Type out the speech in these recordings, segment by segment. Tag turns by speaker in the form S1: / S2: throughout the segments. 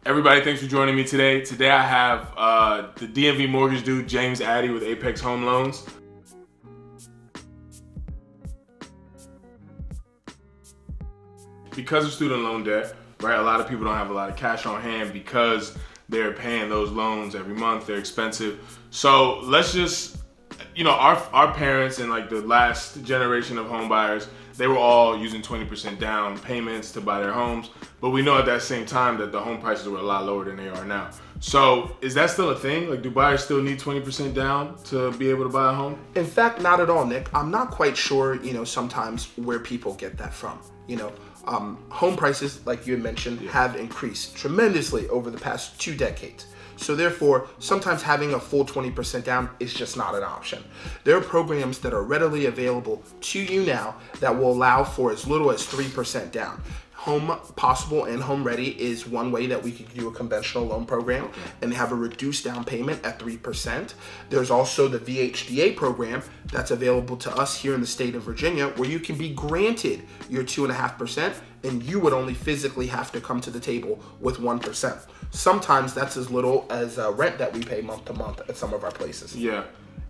S1: Everybody, thanks for joining me today. Today I have the DMV mortgage dude, James Addy with Apex Home Loans. Because of student loan debt, right, a lot of people don't have a lot of cash on hand because they're paying those loans every month. They're expensive. So let's just, our parents and like the last generation of home buyers, they were all using 20% down payments to buy their homes. But we know at that same time that the home prices were a lot lower than they are now. So is that still a thing? Like, do buyers still need 20% down to be able to buy a home?
S2: In fact, not at all, Nick. I'm not quite sure, sometimes where people get that from. Home prices, like you had mentioned, have increased tremendously over the past 2 decades. So therefore, sometimes having a full 20% down is just not an option. There are programs that are readily available to you now that will allow for as little as 3% down. Home Possible and Home Ready is one way that we could do a conventional loan program and have a reduced down payment at 3%. There's also the VHDA program that's available to us here in the state of Virginia, where you can be granted your 2.5% and you would only physically have to come to the table with 1%. Sometimes that's as little as rent that we pay month to month at some of our places.
S1: Yeah.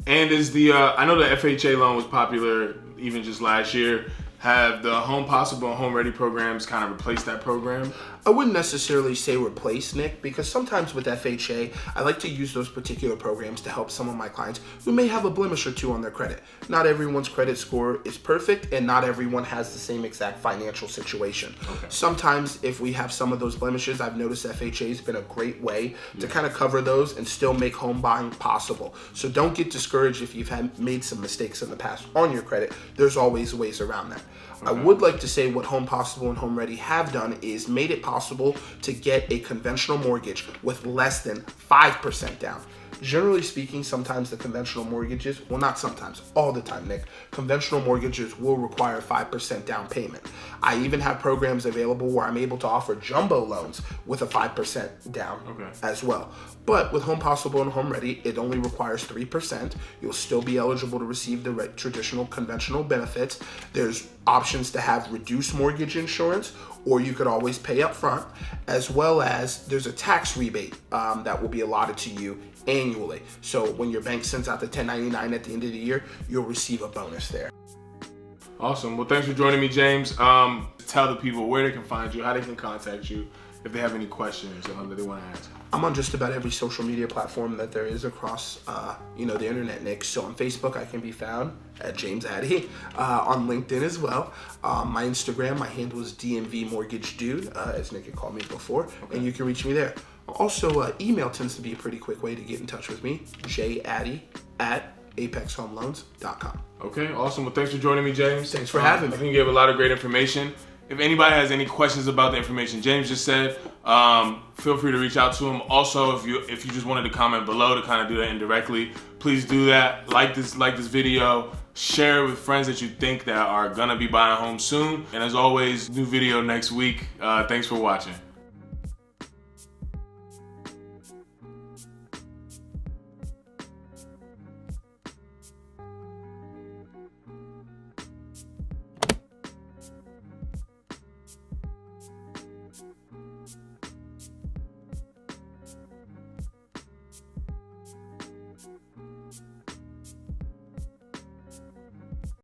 S1: And is the, I know the FHA loan was popular even just last year. Have the Home Possible and Home Ready programs kind of replaced that program?
S2: I wouldn't necessarily say replace, Nick, because sometimes with FHA, I like to use those particular programs to help some of my clients who may have a blemish or two on their credit. Not everyone's credit score is perfect, and not everyone has the same exact financial situation. Okay. Sometimes if we have some of those blemishes, I've noticed FHA has been a great way to kind of cover those and still make home buying possible. So don't get discouraged if you've made some mistakes in the past on your credit. There's always ways around that. Okay. I would like to say what Home Possible and Home Ready have done is made it possible to get a conventional mortgage with less than 5% down. Generally speaking, sometimes the conventional mortgages, well, not sometimes, all the time, Nick, conventional mortgages will require 5% down payment. I even have programs available where I'm able to offer jumbo loans with a 5% down as well. But with Home Possible and Home Ready, it only requires 3%. You'll still be eligible to receive the traditional conventional benefits. There's options to have reduced mortgage insurance, or you could always pay up front, as well as there's a tax rebate that will be allotted to you annually. So when your bank sends out the 1099 at the end of the year, you'll receive a bonus there.
S1: Awesome. Well, thanks for joining me, James. Tell the people where they can find you, how they can contact you, if they have any questions that they want to ask.
S2: I'm on just about every social media platform that there is across, the internet, Nick. So on Facebook, I can be found at James Addy. On LinkedIn as well. My Instagram, my handle is DMV Mortgage Dude, as Nick had called me before, and you can reach me there. Also, email tends to be a pretty quick way to get in touch with me, jaddy@apexhomeloans.com.
S1: Okay, awesome. Well, thanks for joining me, James.
S2: Thanks for having me.
S1: I think you gave a lot of great information. If anybody has any questions about the information James just said, feel free to reach out to him. Also, if you just wanted to comment below to kind of do that indirectly, please do that. Like this video, share it with friends that you think that are gonna be buying a home soon. And as always, new video next week. Thanks for watching.